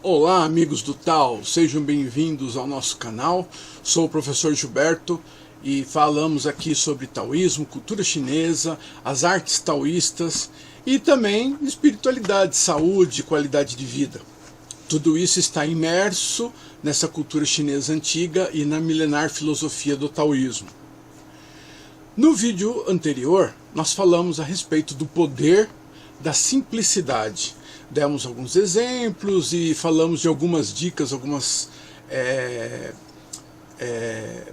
Olá, amigos do Tao, sejam bem-vindos ao nosso canal. Sou o professor Gilberto e falamos aqui sobre taoísmo, cultura chinesa, as artes taoístas e também espiritualidade, saúde e qualidade de vida. Tudo isso está imerso nessa cultura chinesa antiga e na milenar filosofia do taoísmo. No vídeo anterior, nós falamos a respeito do poder da simplicidade. Demos alguns exemplos e falamos de algumas dicas, algumas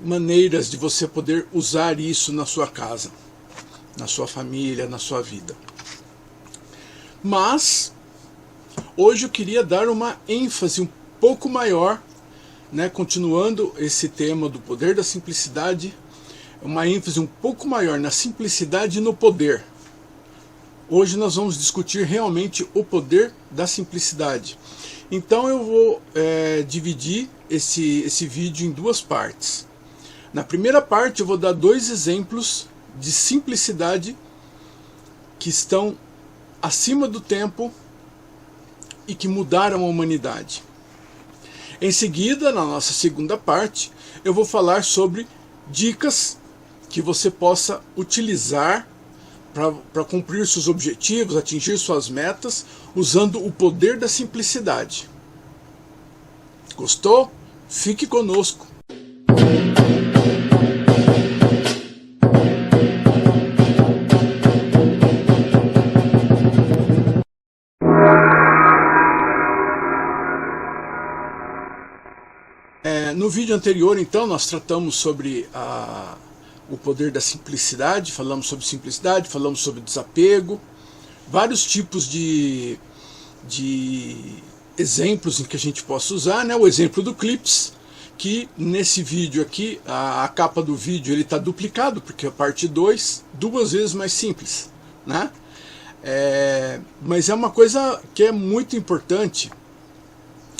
maneiras de você poder usar isso na sua casa, na sua família, na sua vida. Mas hoje eu queria dar uma ênfase um pouco maior, continuando esse tema do poder da simplicidade, uma ênfase um pouco maior na simplicidade e no poder. Hoje nós vamos discutir realmente o poder da simplicidade. Então eu vou dividir esse vídeo em duas partes. Na primeira parte eu vou dar dois exemplos de simplicidade que estão acima do tempo e que mudaram a humanidade. Em seguida, na nossa segunda parte, eu vou falar sobre dicas que você possa utilizar para cumprir seus objetivos, atingir suas metas, usando o poder da simplicidade. Gostou? Fique conosco! No vídeo anterior, então, nós tratamos sobre o poder da simplicidade, falamos sobre desapego, vários tipos de exemplos em que a gente possa usar, O exemplo do Clips, que nesse vídeo aqui, a capa do vídeo ele está duplicado, porque a parte 2, duas vezes mais simples, mas é uma coisa que é muito importante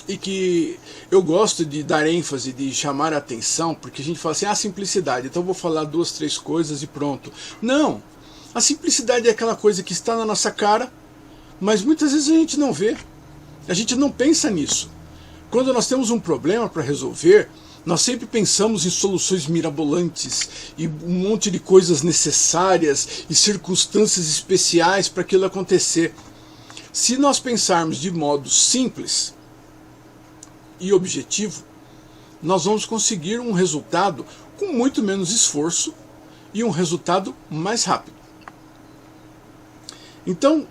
e que eu gosto de dar ênfase, de chamar a atenção, porque a gente fala assim, simplicidade, então eu vou falar 2, 3 coisas e pronto. Não! A simplicidade é aquela coisa que está na nossa cara, mas muitas vezes a gente não vê, a gente não pensa nisso. Quando nós temos um problema para resolver, nós sempre pensamos em soluções mirabolantes e um monte de coisas necessárias e circunstâncias especiais para aquilo acontecer. Se nós pensarmos de modo simples e objetivo, nós vamos conseguir um resultado com muito menos esforço e um resultado mais rápido. Então,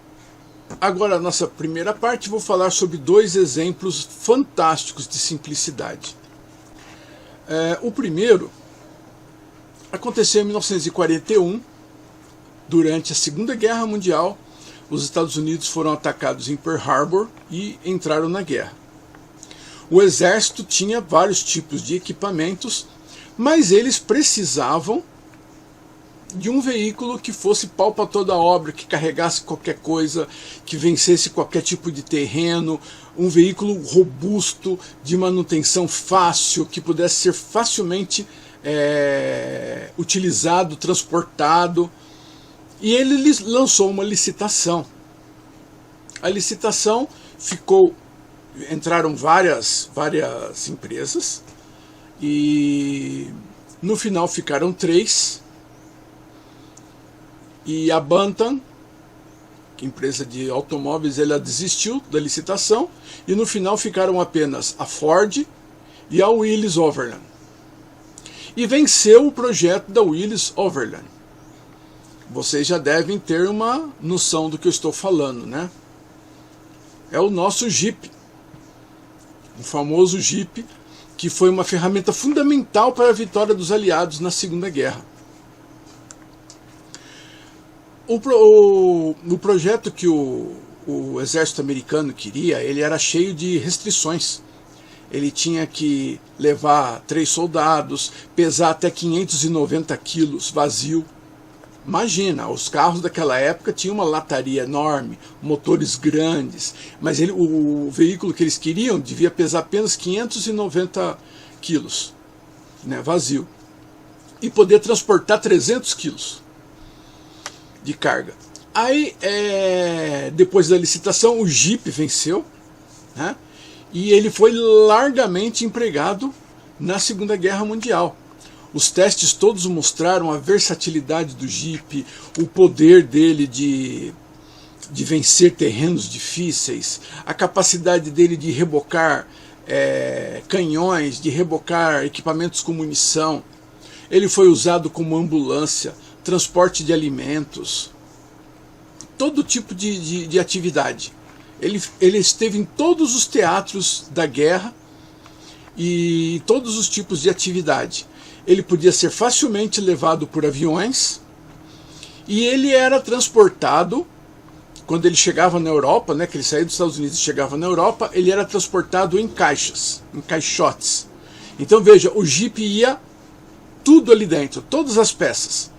agora a nossa primeira parte, vou falar sobre 2 exemplos fantásticos de simplicidade. O primeiro aconteceu em 1941, durante a Segunda Guerra Mundial. Os Estados Unidos foram atacados em Pearl Harbor e entraram na guerra. O exército tinha vários tipos de equipamentos, mas eles precisavam de um veículo que fosse pau para toda a obra, que carregasse qualquer coisa, que vencesse qualquer tipo de terreno, um veículo robusto, de manutenção fácil, que pudesse ser facilmente utilizado, transportado. E ele lançou uma licitação. A licitação entraram várias empresas e no final ficaram 3, e a Bantam, que é empresa de automóveis, ela desistiu da licitação e no final ficaram apenas a Ford e a Willys Overland. E venceu o projeto da Willys Overland. Vocês já devem ter uma noção do que eu estou falando, É o nosso Jeep. O famoso Jeep, que foi uma ferramenta fundamental para a vitória dos aliados na Segunda Guerra. O projeto que o exército americano queria, ele era cheio de restrições. Ele tinha que levar 3 soldados, pesar até 590 quilos vazio. Imagina, os carros daquela época tinham uma lataria enorme, motores grandes, mas o veículo que eles queriam devia pesar apenas 590 quilos, vazio, e poder transportar 300 quilos de carga. Aí, depois da licitação, o Jeep venceu, e ele foi largamente empregado na Segunda Guerra Mundial. Os testes todos mostraram a versatilidade do Jeep, o poder dele de vencer terrenos difíceis, a capacidade dele de rebocar canhões, de rebocar equipamentos com munição. Ele foi usado como ambulância, transporte de alimentos, todo tipo de atividade. Ele esteve em todos os teatros da guerra e todos os tipos de atividade. Ele podia ser facilmente levado por aviões e ele era transportado, quando ele chegava na Europa, né, que ele saía dos Estados Unidos e chegava na Europa, ele era transportado em caixas, em caixotes. Então veja, o Jeep ia tudo ali dentro, todas as peças.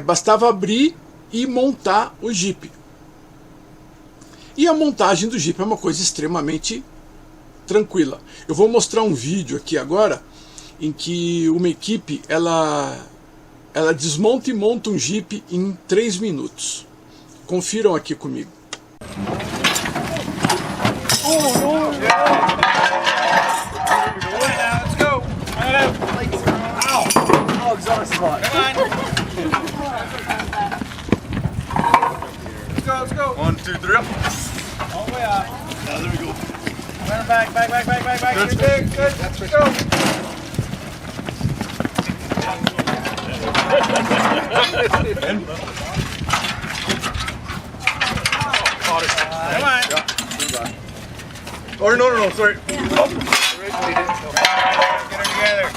Bastava abrir e montar o Jeep. E a montagem do Jeep é uma coisa extremamente tranquila. Eu vou mostrar um vídeo aqui agora em que uma equipe ela desmonta e monta um Jeep em 3 minutos. Confiram aqui comigo. Let's go. 1, 2, 3 up. All the way up. Now there we go. Run back. Good. Let's go. Come on. Or no, sorry. Get her together.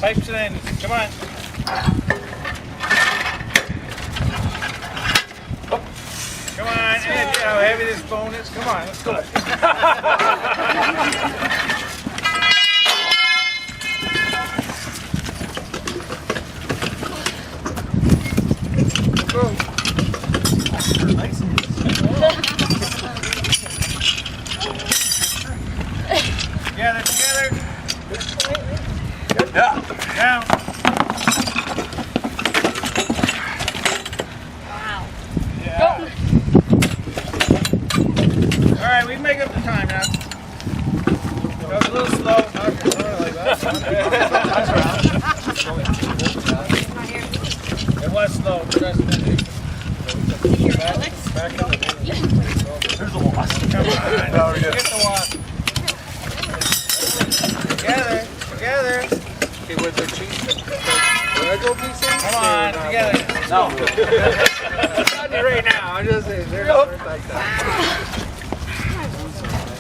Pipes it in. Come on. Come on, see how heavy this bone is? Come on, let's go. Go. Together. Yeah. Down. Alright, we make up the time now. That was a little slow. It was slow. Back up. There's a wasp. Come on. No, get the wasp. Together. Okay, with the cheese. Lego pieces? Come on, together. No. Not right now. I'm just saying. They're not like that.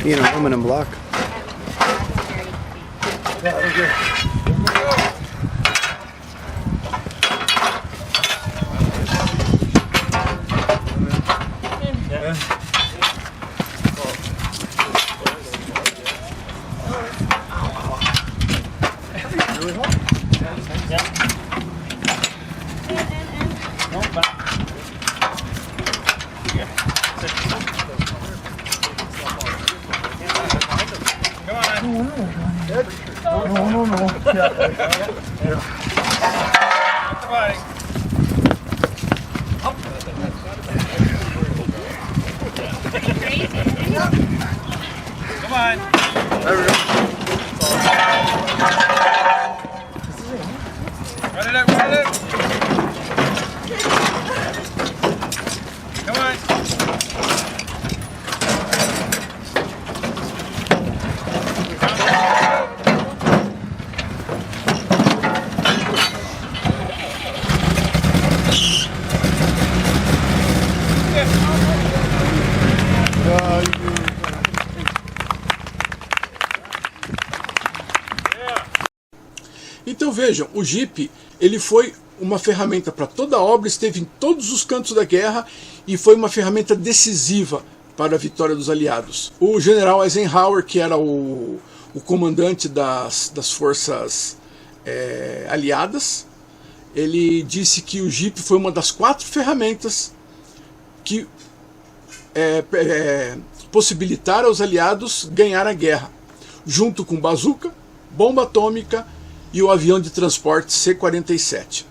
Be an aluminum block. No. Yeah. Come on. There we go. Run it up. Come on. Então vejam, o Jeep ele foi uma ferramenta para toda a obra, esteve em todos os cantos da guerra e foi uma ferramenta decisiva para a vitória dos aliados. O general Eisenhower, que era o comandante das forças aliadas, ele disse que o Jeep foi uma das 4 ferramentas que possibilitaram aos aliados ganhar a guerra, junto com bazuca, bomba atômica e o avião de transporte C-47.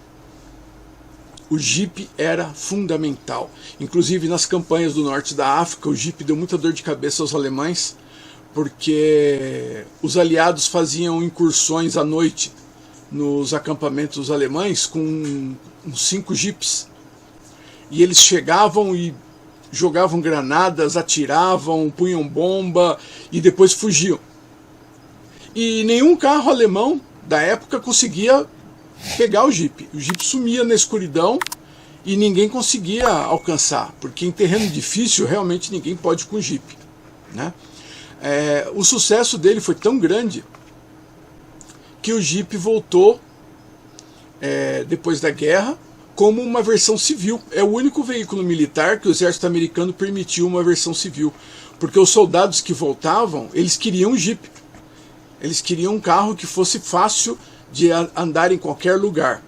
o Jeep era fundamental. Inclusive nas campanhas do norte da África, o Jeep deu muita dor de cabeça aos alemães, porque os aliados faziam incursões à noite nos acampamentos alemães com uns 5 Jeeps. E eles chegavam e jogavam granadas, atiravam, punham bomba e depois fugiam. E nenhum carro alemão da época conseguia pegar o Jeep. O Jeep sumia na escuridão e ninguém conseguia alcançar, porque em terreno difícil realmente ninguém pode ir com o Jeep, né? O sucesso dele foi tão grande que o Jeep voltou depois da guerra como uma versão civil. É o único veículo militar que o exército americano permitiu uma versão civil, porque os soldados que voltavam, eles queriam um Jeep. Eles queriam um carro que fosse fácil de andar em qualquer lugar.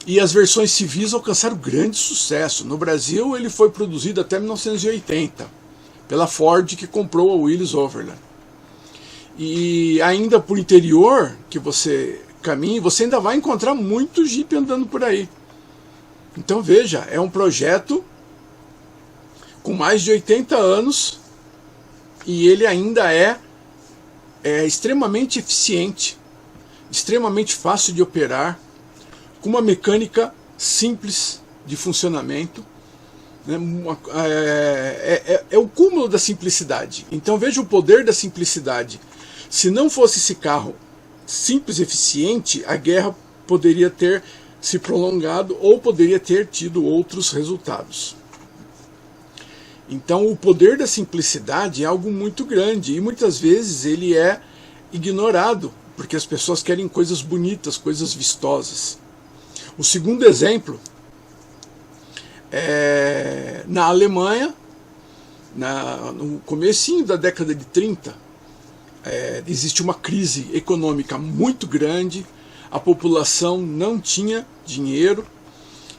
E as versões civis alcançaram grande sucesso. No Brasil ele foi produzido até 1980, pela Ford, que comprou a Willys Overland. E ainda por interior, que você caminha, você ainda vai encontrar muito Jeep andando por aí. Então veja, é um projeto com mais de 80 anos e ele ainda é extremamente eficiente, extremamente fácil de operar, com uma mecânica simples de funcionamento. É o cúmulo da simplicidade. Então veja o poder da simplicidade. Se não fosse esse carro simples e eficiente, a guerra poderia ter se prolongado ou poderia ter tido outros resultados. Então o poder da simplicidade é algo muito grande e muitas vezes ele é ignorado, porque as pessoas querem coisas bonitas, coisas vistosas. O segundo exemplo é na Alemanha, no comecinho da década de 30, existe uma crise econômica muito grande, a população não tinha dinheiro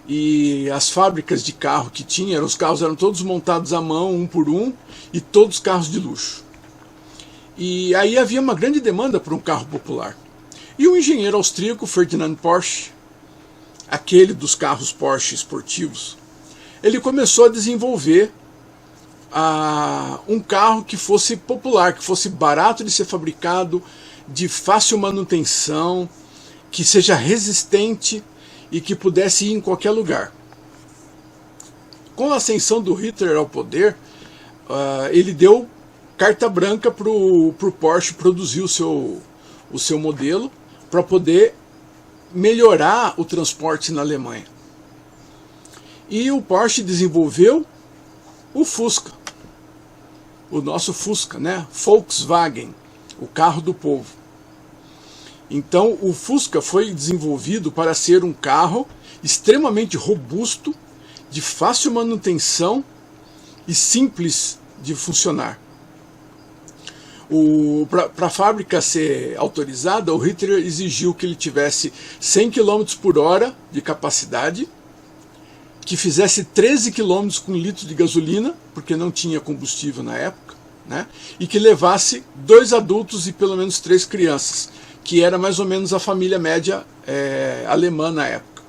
e as fábricas de carro que tinha, os carros eram todos montados à mão, um por um, e todos carros de luxo. E aí havia uma grande demanda por um carro popular. E o engenheiro austríaco Ferdinand Porsche, aquele dos carros Porsche esportivos, ele começou a desenvolver um carro que fosse popular, que fosse barato de ser fabricado, de fácil manutenção, que seja resistente e que pudesse ir em qualquer lugar. Com a ascensão do Hitler ao poder, ele deu carta branca para o Porsche produzir o seu modelo para poder melhorar o transporte na Alemanha. E o Porsche desenvolveu o Fusca, o nosso Fusca, né? Volkswagen, o carro do povo. Então o Fusca foi desenvolvido para ser um carro extremamente robusto, de fácil manutenção e simples de funcionar. Para a fábrica ser autorizada, o Hitler exigiu que ele tivesse 100 km por hora de capacidade, que fizesse 13 km com 1 litro de gasolina, porque não tinha combustível na época, né? E que levasse 2 adultos e pelo menos 3 crianças, que era mais ou menos a família média alemã na época.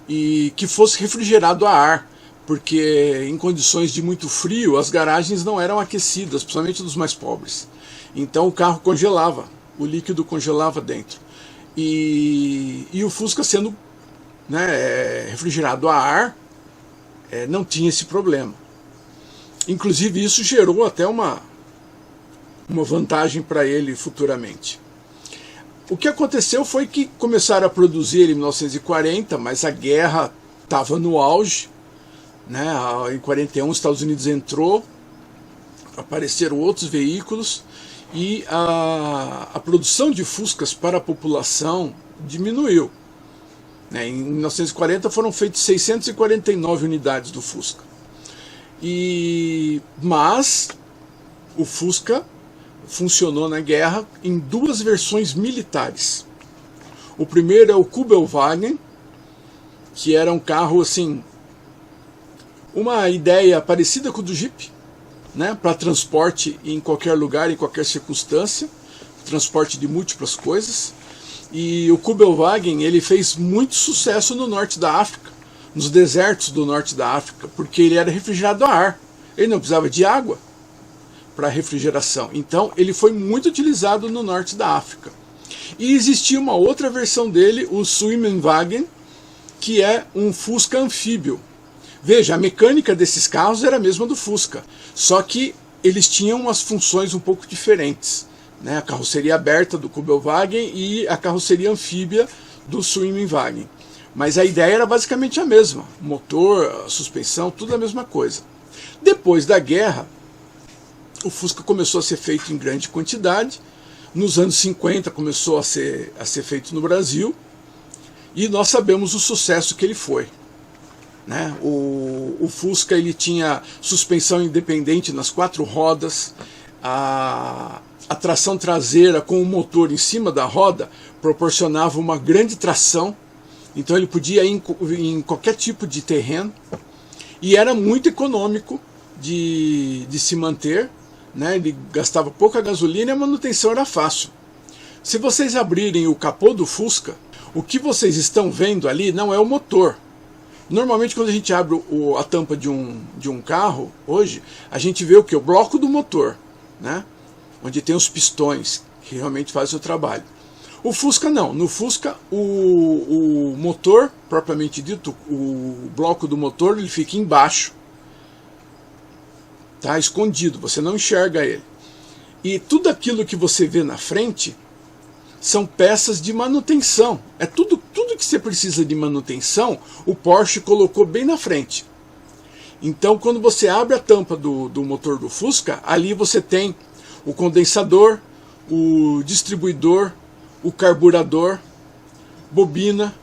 E que fosse refrigerado a ar, porque em condições de muito frio as garagens não eram aquecidas, principalmente dos mais pobres. Então o carro congelava, o líquido congelava dentro. E o Fusca sendo refrigerado a ar, não tinha esse problema. Inclusive isso gerou até uma vantagem para ele futuramente. O que aconteceu foi que começaram a produzir ele em 1940, mas a guerra estava no auge, né? Em 41 os Estados Unidos entrou, apareceram outros veículos e a produção de Fuscas para a população diminuiu. Em 1940 foram feitas 649 unidades do Fusca. Mas o Fusca funcionou na guerra em 2 versões militares. O primeiro é o Kübelwagen, que era um carro assim, uma ideia parecida com o do Jeep, né, para transporte em qualquer lugar, em qualquer circunstância, transporte de múltiplas coisas. E o Kubelwagen, ele fez muito sucesso no norte da África, nos desertos do norte da África, porque ele era refrigerado a ar. Ele não precisava de água para refrigeração. Então ele foi muito utilizado no norte da África. E existia uma outra versão dele, o Swimenwagen, que é um Fusca anfíbio. Veja, a mecânica desses carros era a mesma do Fusca, só que eles tinham umas funções um pouco diferentes, né? A carroceria aberta do Kubelwagen e a carroceria anfíbia do Swimenwagen. Mas a ideia era basicamente a mesma, motor, suspensão, tudo a mesma coisa. Depois da guerra, o Fusca começou a ser feito em grande quantidade. Nos anos 50 começou a ser feito no Brasil, e nós sabemos o sucesso que ele foi, né? O Fusca, ele tinha suspensão independente nas 4 rodas, a tração traseira com o motor em cima da roda proporcionava uma grande tração, então ele podia ir em qualquer tipo de terreno, e era muito econômico de se manter, né? Ele gastava pouca gasolina e a manutenção era fácil. Se vocês abrirem o capô do Fusca, o que vocês estão vendo ali não é o motor. Normalmente quando a gente abre a tampa de um carro, hoje, a gente vê o que? O bloco do motor, né? Onde tem os pistões, que realmente fazem o trabalho. O Fusca não. No Fusca, o motor, propriamente dito, o bloco do motor, ele fica embaixo. Tá escondido, você não enxerga ele. E tudo aquilo que você vê na frente são peças de manutenção. É tudo que você precisa de manutenção, o Porsche colocou bem na frente. Então, quando você abre a tampa do motor do Fusca, ali você tem o condensador, o distribuidor, o carburador, bobina,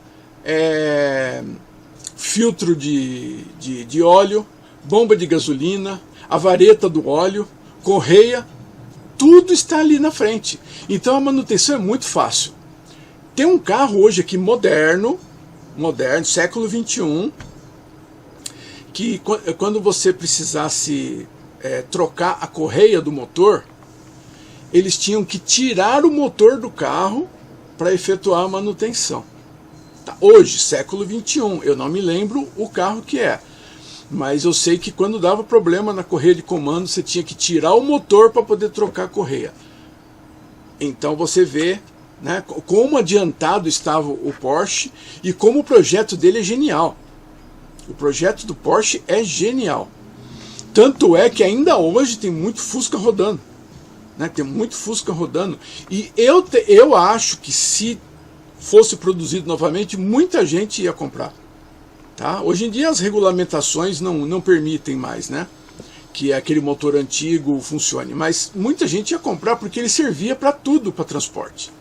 filtro de óleo, bomba de gasolina, a vareta do óleo, correia, tudo está ali na frente. Então a manutenção é muito fácil. Tem um carro hoje aqui moderno, século 21, que quando você precisasse trocar a correia do motor, eles tinham que tirar o motor do carro para efetuar a manutenção. Tá, hoje, século 21, eu não me lembro o carro que é, mas eu sei que quando dava problema na correia de comando, você tinha que tirar o motor para poder trocar a correia. Então você vê, né, como adiantado estava o Porsche e como o projeto dele é genial. O projeto do Porsche é genial. Tanto é que ainda hoje tem muito Fusca rodando. Né, tem muito Fusca rodando. E eu acho que se fosse produzido novamente, muita gente ia comprar. Tá? Hoje em dia as regulamentações não permitem mais, né, que aquele motor antigo funcione. Mas muita gente ia comprar porque ele servia para tudo, para transporte.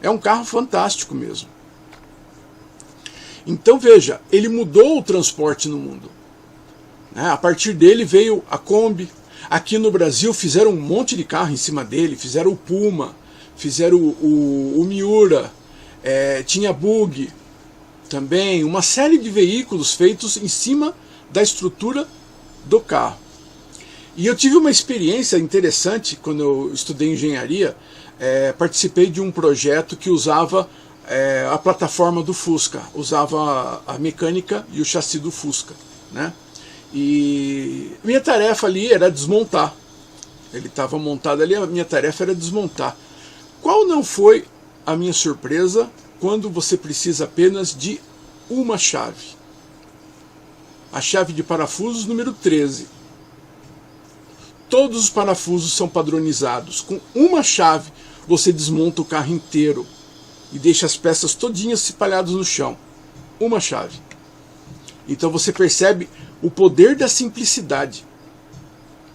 É um carro fantástico mesmo. Então veja, ele mudou o transporte no mundo. Né? A partir dele veio a Kombi. Aqui no Brasil fizeram um monte de carro em cima dele. Fizeram o Puma, fizeram o Miura, tinha Bug também. Uma série de veículos feitos em cima da estrutura do carro. E eu tive uma experiência interessante quando eu estudei engenharia. Participei de um projeto que usava a plataforma do Fusca, usava a mecânica e o chassi do Fusca, né? E minha tarefa ali era desmontar. Ele estava montado ali, a minha tarefa era desmontar. Qual não foi a minha surpresa quando você precisa apenas de uma chave? A chave de parafusos número 13. Todos os parafusos são padronizados. Com uma chave você desmonta o carro inteiro e deixa as peças todinhas espalhadas no chão. Uma chave. Então você percebe o poder da simplicidade.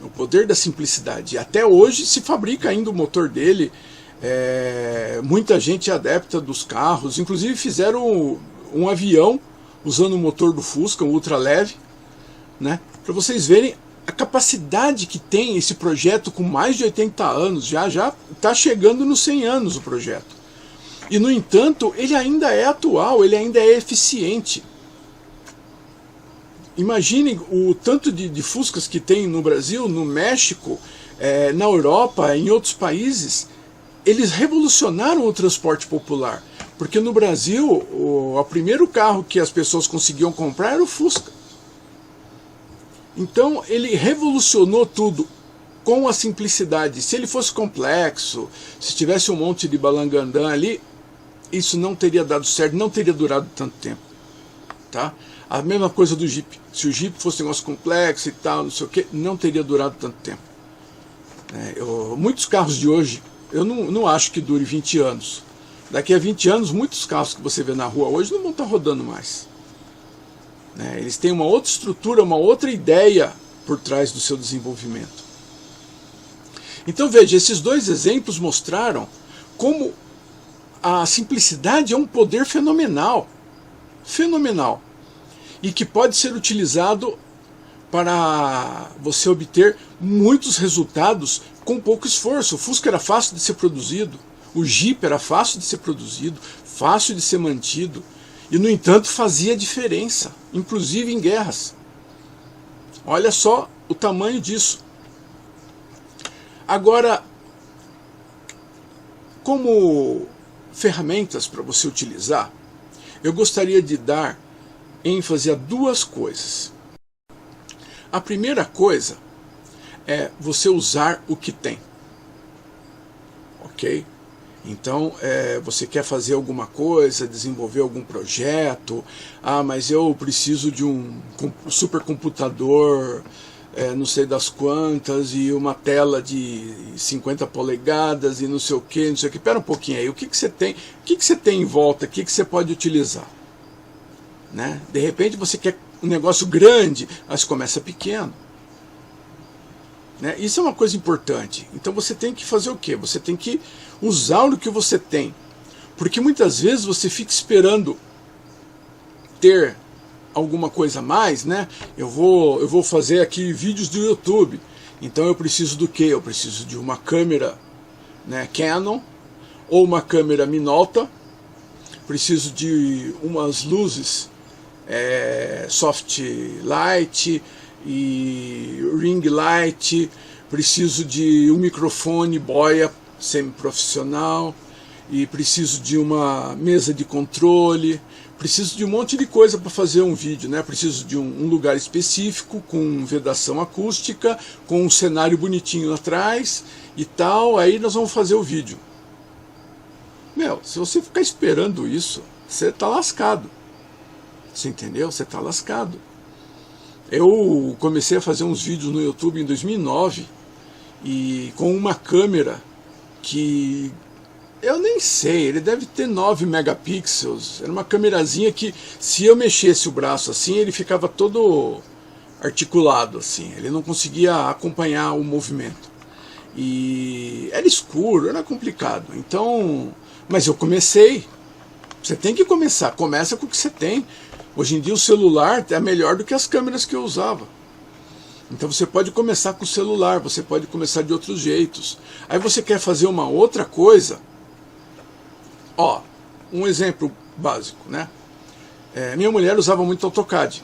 O poder da simplicidade. Até hoje se fabrica ainda o motor dele. Muita gente é adepta dos carros. Inclusive fizeram um avião usando o motor do Fusca, um ultra leve, né? Para vocês verem a capacidade que tem esse projeto com mais de 80 anos. Já está chegando nos 100 anos o projeto. E no entanto, ele ainda é atual, ele ainda é eficiente. Imaginem o tanto de Fuscas que tem no Brasil, no México, na Europa, em outros países. Eles revolucionaram o transporte popular. Porque no Brasil, o primeiro carro que as pessoas conseguiam comprar era o Fusca. Então ele revolucionou tudo com a simplicidade. Se ele fosse complexo, se tivesse um monte de balangandã ali, isso não teria dado certo, não teria durado tanto tempo. Tá? A mesma coisa do Jeep. Se o Jeep fosse um negócio complexo e tal, não sei o que, não teria durado tanto tempo. Muitos carros de hoje, eu não acho que dure 20 anos. Daqui a 20 anos, muitos carros que você vê na rua hoje não vão estar rodando mais. Eles têm uma outra estrutura, uma outra ideia por trás do seu desenvolvimento. Então veja, esses dois exemplos mostraram como a simplicidade é um poder fenomenal. Fenomenal. E que pode ser utilizado para você obter muitos resultados com pouco esforço. O Fusca era fácil de ser produzido, o Jeep era fácil de ser produzido, fácil de ser mantido, e no entanto fazia diferença, inclusive em guerras. Olha só o tamanho disso. Agora, como ferramentas para você utilizar, eu gostaria de dar ênfase a duas coisas. A primeira coisa é você usar o que tem. Ok? Então, você quer fazer alguma coisa, desenvolver algum projeto, mas eu preciso de um supercomputador, não sei das quantas, e uma tela de 50 polegadas e não sei o que, não sei o que. Espera um pouquinho aí, o que você tem? O que você tem em volta? O que você pode utilizar? De repente você quer um negócio grande, mas começa pequeno. Isso é uma coisa importante. Então você tem que fazer o quê? Você tem que usar o que você tem. Porque muitas vezes você fica esperando ter alguma coisa a mais, Eu vou fazer aqui vídeos do YouTube. Então eu preciso do quê? Eu preciso de uma câmera Canon ou uma câmera Minolta. Preciso de umas luzes soft light e ring light, preciso de um microfone boia semi-profissional, e preciso de uma mesa de controle, preciso de um monte de coisa para fazer um vídeo, Preciso de um lugar específico, com vedação acústica, com um cenário bonitinho atrás e tal, aí nós vamos fazer o vídeo. Se você ficar esperando isso, você está lascado. Você entendeu? Você está lascado. Eu comecei a fazer uns vídeos no YouTube em 2009 e com uma câmera que eu nem sei, ele deve ter 9 megapixels. Era uma câmerazinha que, se eu mexesse o braço assim, ele ficava todo articulado assim, ele não conseguia acompanhar o movimento. E era escuro, era complicado. Então, mas eu comecei. Você tem que começar, começa com o que você tem. Hoje em dia o celular é melhor do que as câmeras que eu usava. Então você pode começar com o celular, você pode começar de outros jeitos. Aí você quer fazer uma outra coisa. Um exemplo básico, minha mulher usava muito AutoCAD.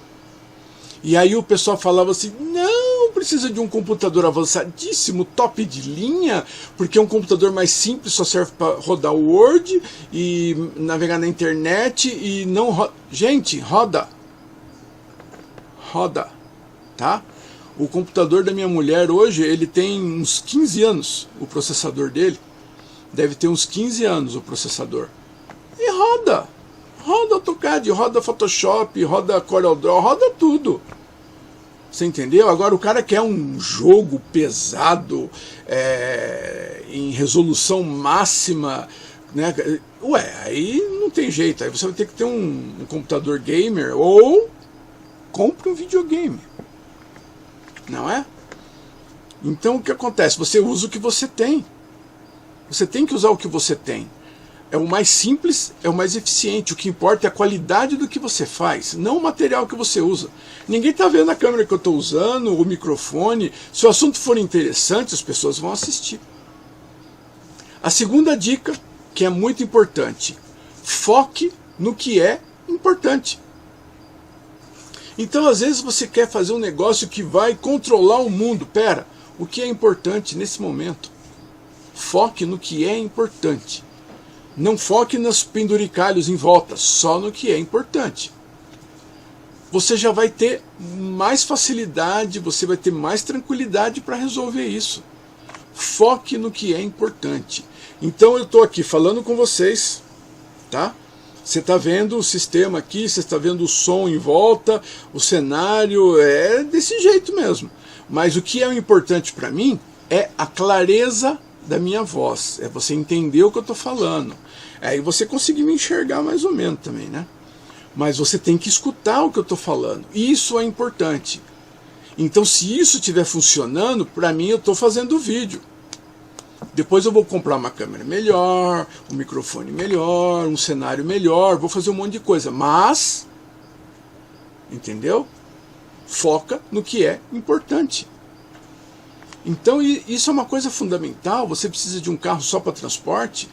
E aí o pessoal falava assim, não, precisa de um computador avançadíssimo, top de linha, porque um computador mais simples só serve para rodar o Word e navegar na internet e não roda. Gente, roda, tá? O computador da minha mulher hoje, ele tem uns 15 anos, o processador dele. Deve ter uns 15 anos o processador. E roda AutoCAD, roda Photoshop, roda CorelDRAW, roda tudo. Você entendeu? Agora o cara quer um jogo pesado, em resolução máxima, aí não tem jeito. Aí você vai ter que ter um computador gamer ou compre um videogame. Não é? Então o que acontece? Você usa o que você tem. Você tem que usar o que você tem. É o mais simples, é o mais eficiente. O que importa é a qualidade do que você faz, não o material que você usa. Ninguém está vendo a câmera que eu estou usando, o microfone. Se o assunto for interessante, as pessoas vão assistir. A segunda dica, que é muito importante: foque no que é importante. Então, às vezes, você quer fazer um negócio que vai controlar o mundo. Pera, o que é importante nesse momento? Foque no que é importante. Não foque nos penduricalhos em volta, só no que é importante. Você já vai ter mais facilidade, você vai ter mais tranquilidade para resolver isso. Foque no que é importante. Então eu estou aqui falando com vocês, tá? Você está vendo o sistema aqui, você está vendo o som em volta, o cenário, é desse jeito mesmo. Mas o que é importante para mim é a clareza da minha voz, é você entender o que eu estou falando. Aí você conseguir me enxergar mais ou menos também, né? Mas você tem que escutar o que eu estou falando. Isso é importante. Então, se isso estiver funcionando, para mim eu estou fazendo o vídeo. Depois eu vou comprar uma câmera melhor, um microfone melhor, um cenário melhor, vou fazer um monte de coisa. Mas, entendeu? Foca no que é importante. Então, isso é uma coisa fundamental. Você precisa de um carro só para transporte,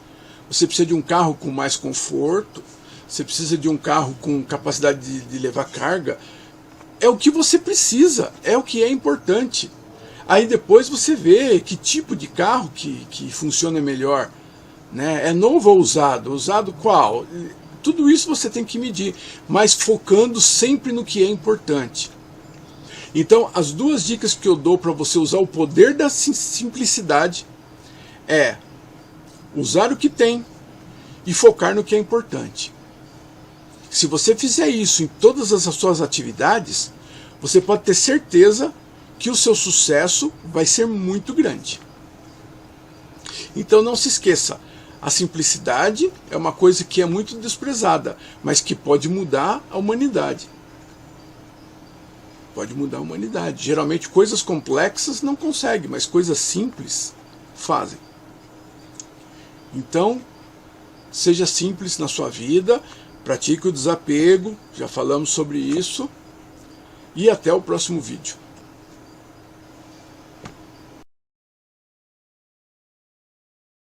você precisa de um carro com mais conforto, você precisa de um carro com capacidade de levar carga. É o que você precisa, é o que é importante. Aí depois você vê que tipo de carro que funciona melhor, né? É novo ou usado? Usado qual? Tudo isso você tem que medir, mas focando sempre no que é importante. Então, as duas dicas que eu dou para você usar o poder da simplicidade é usar o que tem e focar no que é importante. Se você fizer isso em todas as suas atividades, você pode ter certeza que o seu sucesso vai ser muito grande. Então não se esqueça, a simplicidade é uma coisa que é muito desprezada, mas que pode mudar a humanidade. Pode mudar a humanidade. Geralmente coisas complexas não conseguem, mas coisas simples fazem. Então, seja simples na sua vida, pratique o desapego, já falamos sobre isso, e até o próximo vídeo.